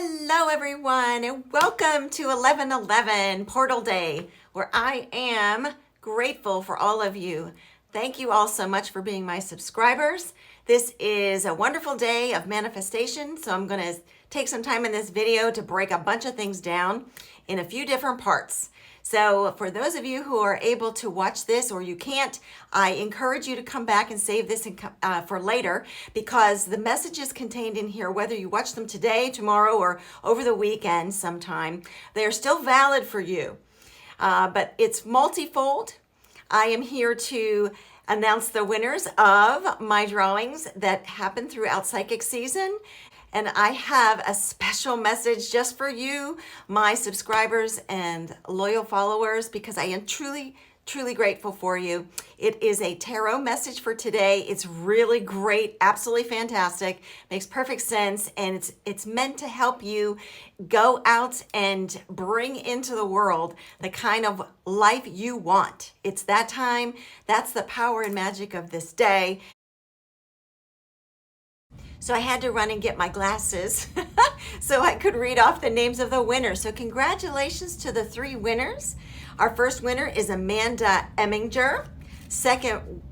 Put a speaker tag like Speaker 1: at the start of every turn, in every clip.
Speaker 1: Hello everyone and welcome to 11/11 Portal Day, where I am grateful for all of you. Thank you all so much for being my subscribers. This is a wonderful day of manifestation, so I'm going to take some time in this video to break a bunch of things down in a few different parts. So for those of you who are able to watch this or you can't, I encourage you to come back and save this for later, because the messages contained in here, whether you watch them today, tomorrow, or over the weekend sometime, they are still valid for you. But it's multifold. I am here to announce the winners of my drawings that happen throughout psychic season. And I have a special message just for you, my subscribers and loyal followers, because I am truly grateful for you. It is a tarot message for today. It's really great, absolutely fantastic, makes perfect sense, and it's meant to help you go out and bring into the world the kind of life you want. It's that time. That's the power and magic of this day. So I had to run and get my glasses so I could read off the names of the winners. So congratulations to the 3 winners. Our first winner is Amanda Eminger. Second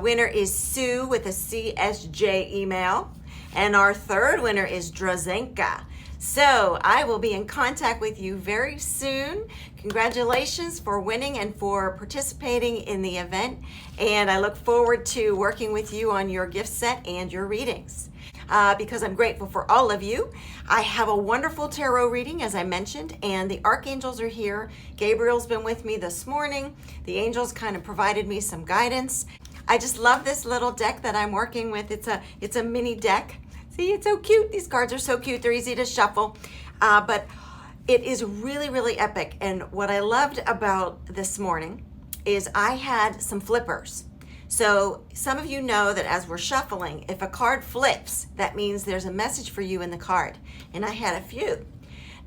Speaker 1: winner is Sue with a CSJ email. And our third winner is Drazenka. So I will be in contact with you very soon. Congratulations for winning and for participating in the event. And I look forward to working with you on your gift set and your readings. Because I'm grateful for all of you. I have a wonderful tarot reading, as I mentioned, and the archangels are here. Gabriel's been with me this morning. The angels kind of provided me some guidance. I just love this little deck that I'm working with. It's a mini deck. See, it's so cute. These cards are so cute. They're easy to shuffle. But it is really epic. And what I loved about this morning is I had some flippers. So some of you know that as we're shuffling, if a card flips, that means there's a message for you in the card. And I had a few.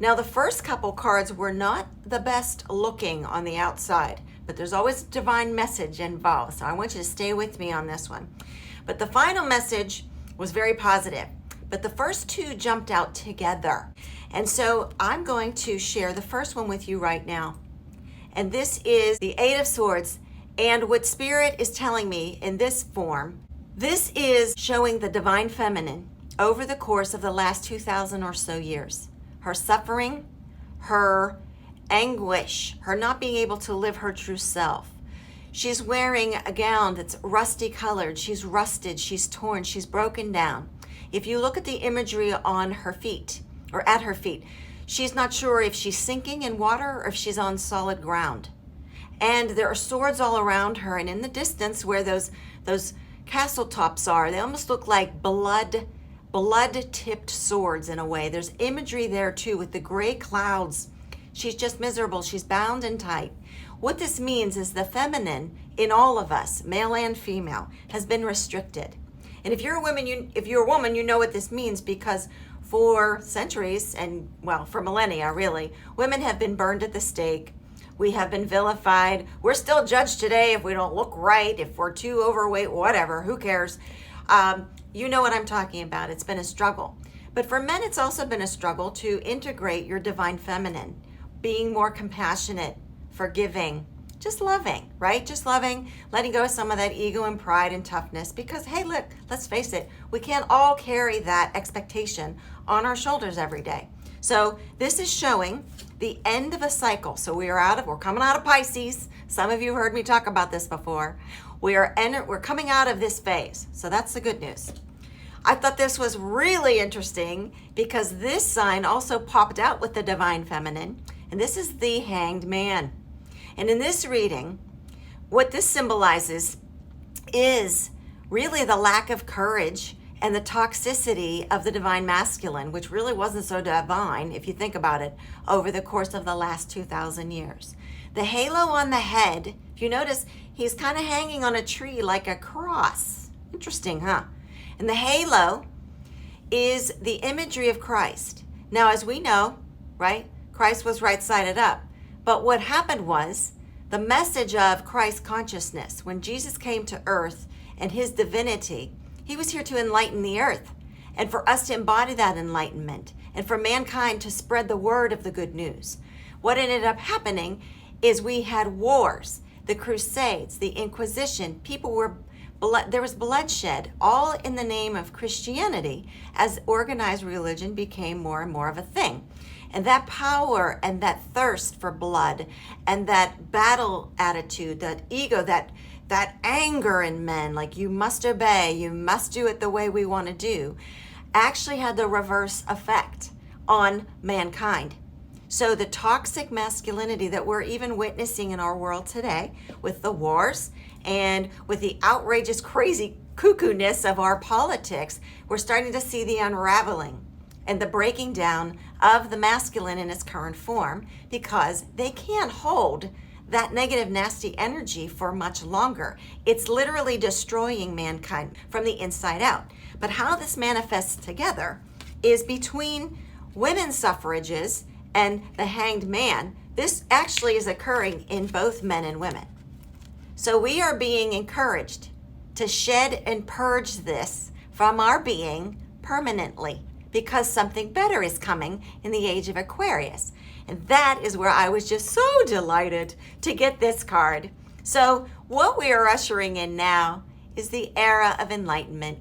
Speaker 1: Now the first couple cards were not the best looking on the outside, but there's always a divine message involved. So I want you to stay with me on this one. But the final message was very positive. But the first 2 jumped out together. And so I'm going to share the first one with you right now. And this is the 8 of Swords. And what Spirit is telling me in this form, this is showing the divine feminine over the course of the last 2,000 or so years. Her suffering, her anguish, her not being able to live her true self. She's wearing a gown that's rusty colored. She's rusted, she's torn, she's broken down. If you look at the imagery on her feet, or at her feet, she's not sure if she's sinking in water or if she's on solid ground. And there are swords all around her, and in the distance where those castle tops are, they almost look like blood-tipped swords in a way. There's imagery there too with the gray clouds. She's just miserable. She's bound and tight. What this means is the feminine in all of us, male and female, has been restricted. And if you're a woman, you know what this means, because for centuries and, well, for millennia really, women have been burned at the stake. We have been vilified. We're still judged today if we don't look right, if we're too overweight, whatever, who cares? You know what I'm talking about. It's been a struggle. But for men, it's also been a struggle to integrate your divine feminine, being more compassionate, forgiving, just loving, right? Just loving, letting go of some of that ego and pride and toughness, because, hey, look, let's face it, we can't all carry that expectation on our shoulders every day. So this is showing the end of a cycle. So we're coming out of Pisces. Some of you heard me talk about this before. We're coming out of this phase. So that's the good news. I thought this was really interesting because this sign also popped out with the divine feminine, and this is the Hanged Man. And in this reading, what this symbolizes is really the lack of courage and the toxicity of the divine masculine, which really wasn't so divine, if you think about it, over the course of the last 2,000 years. The halo on the head, if you notice, he's kind of hanging on a tree like a cross. Interesting, huh? And the halo is the imagery of Christ. Now, as we know, right, Christ was right-sided up. But what happened was the message of Christ consciousness, when Jesus came to earth and his divinity, he was here to enlighten the earth and for us to embody that enlightenment and for mankind to spread the word of the good news. What ended up happening is we had wars, the Crusades, the Inquisition. There was bloodshed, all in the name of Christianity, as organized religion became more and more of a thing. And that power and that thirst for blood and that battle attitude, that ego, that anger in men, like you must obey, you must do it the way we want to do, actually had the reverse effect on mankind. So the toxic masculinity that we're even witnessing in our world today with the wars and with the outrageous, crazy cuckoo-ness of our politics, we're starting to see the unraveling and the breaking down of the masculine in its current form, because they can't hold that negative, nasty energy for much longer. It's literally destroying mankind from the inside out. But how this manifests together is between women's suffrages and the hanged man. This actually is occurring in both men and women. So we are being encouraged to shed and purge this from our being permanently, because something better is coming in the age of Aquarius. And that is where I was just so delighted to get this card. So what we are ushering in now is the era of enlightenment,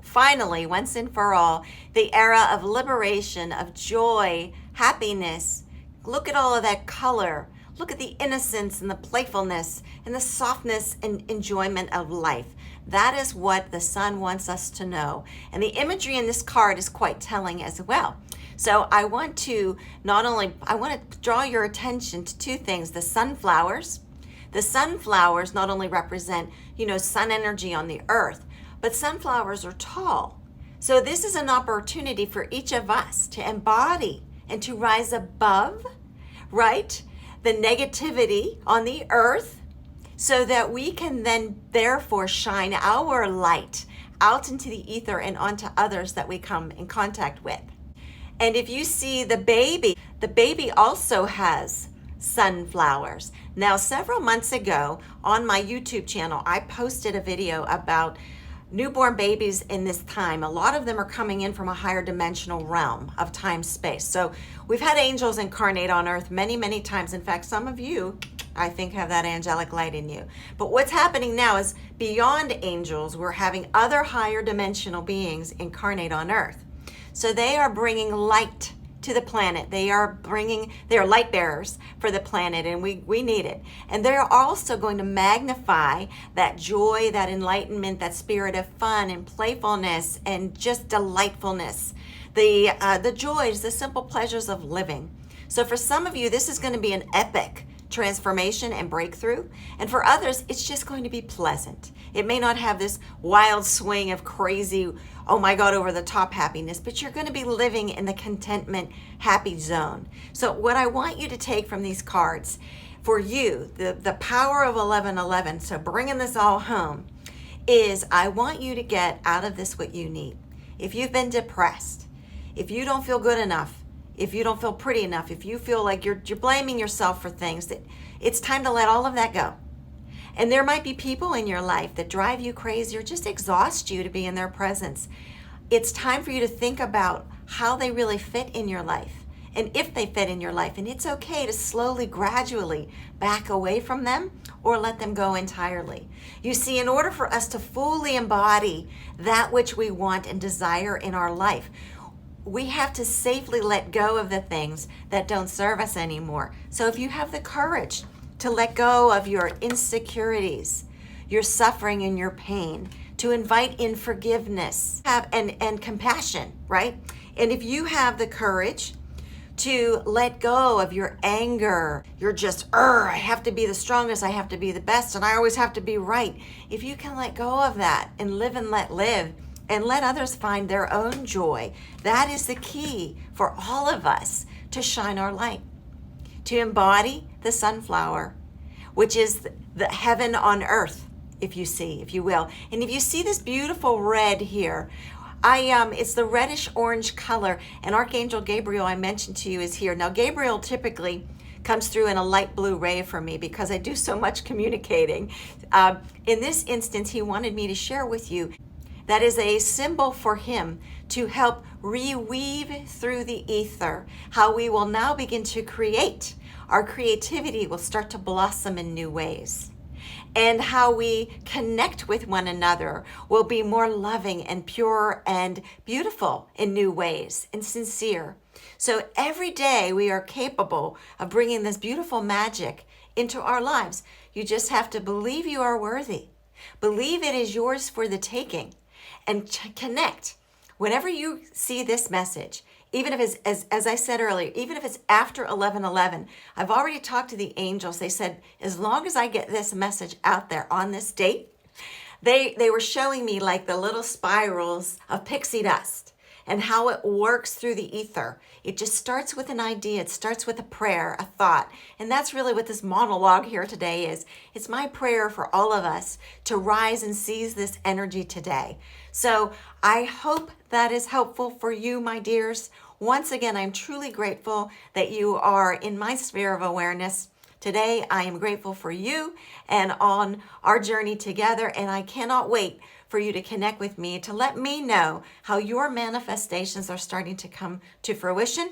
Speaker 1: finally, once and for all, the era of liberation, of joy, happiness. Look at all of that color. Look at the innocence and the playfulness and the softness and enjoyment of life. That is what the sun wants us to know. And the imagery in this card is quite telling as well. So I want to draw your attention to two things. The sunflowers. The sunflowers not only represent, sun energy on the earth, but sunflowers are tall. So this is an opportunity for each of us to embody and to rise above, right, the negativity on the earth, so that we can then therefore shine our light out into the ether and onto others that we come in contact with. And if you see the baby also has sunflowers. Now, several months ago on my YouTube channel, I posted a video about newborn babies in this time. A lot of them are coming in from a higher dimensional realm of time space. So we've had angels incarnate on earth many, many times. In fact, some of you, I think, have that angelic light in you. But what's happening now is beyond angels, we're having other higher dimensional beings incarnate on earth. So they are bringing light to the planet. They are light bearers for the planet, and we need it. And they're also going to magnify that joy, that enlightenment, that spirit of fun and playfulness and just delightfulness, the joys, the simple pleasures of living. So for some of you, this is going to be an epic transformation and breakthrough. And for others, it's just going to be pleasant. It may not have this wild swing of crazy, oh my God, over the top happiness, but you're going to be living in the contentment, happy zone. So what I want you to take from these cards, for you, the power of 1111, so bringing this all home, is I want you to get out of this what you need. If you've been depressed, if you don't feel good enough, if you don't feel pretty enough, if you feel like you're blaming yourself for things, that it's time to let all of that go. And there might be people in your life that drive you crazy or just exhaust you to be in their presence. It's time for you to think about how they really fit in your life and if they fit in your life. And it's okay to slowly, gradually back away from them or let them go entirely. You see, in order for us to fully embody that which we want and desire in our life, we have to safely let go of the things that don't serve us anymore. So if you have the courage to let go of your insecurities, your suffering and your pain, to invite in forgiveness and compassion, right? And if you have the courage to let go of your anger, you're just, I have to be the strongest, I have to be the best, and I always have to be right. If you can let go of that and live and let live, and let others find their own joy. That is the key for all of us to shine our light, to embody the sunflower, which is the heaven on earth, if you will. And if you see this beautiful red here, it's the reddish orange color, and Archangel Gabriel, I mentioned to you, is here. Now, Gabriel typically comes through in a light blue ray for me because I do so much communicating. In this instance, he wanted me to share with you That is a symbol for him to help reweave through the ether how we will now begin to create. Our creativity will start to blossom in new ways. And how we connect with one another will be more loving and pure and beautiful in new ways and sincere. So every day we are capable of bringing this beautiful magic into our lives. You just have to believe you are worthy. Believe it is yours for the taking, and connect. Whenever you see this message, even if it's, as I said earlier, even if it's after 11:11, I've already talked to the angels. They said, as long as I get this message out there on this date, they were showing me like the little spirals of pixie dust and how it works through the ether. It just starts with an idea. It starts with a prayer, a thought. And that's really what this monologue here today is. It's my prayer for all of us to rise and seize this energy today. So I hope that is helpful for you, my dears. Once again, I'm truly grateful that you are in my sphere of awareness. Today, I am grateful for you and on our journey together, and I cannot wait for you to connect with me to let me know how your manifestations are starting to come to fruition.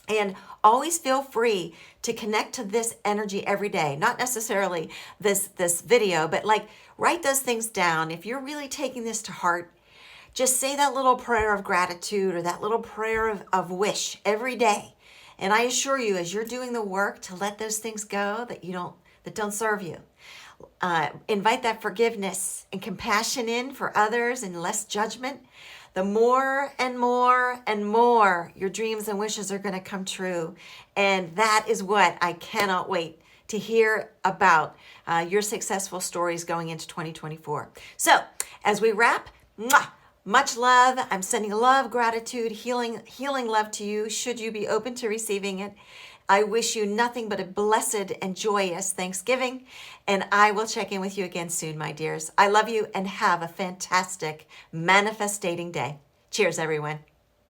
Speaker 1: And always feel free to connect to this energy every day. Not necessarily this video, but like write those things down. If you're really taking this to heart, just say that little prayer of gratitude or that little prayer of wish every day. And I assure you, as you're doing the work to let those things go that don't serve you, invite that forgiveness and compassion in for others and less judgment, the more and more and more your dreams and wishes are going to come true. And that is what I cannot wait to hear about your successful stories going into 2024. So as we wrap, much love. I'm sending love, gratitude, healing love to you, should you be open to receiving it. I wish you nothing but a blessed and joyous Thanksgiving, and I will check in with you again soon, my dears. I love you and have a fantastic manifestating day. Cheers, everyone.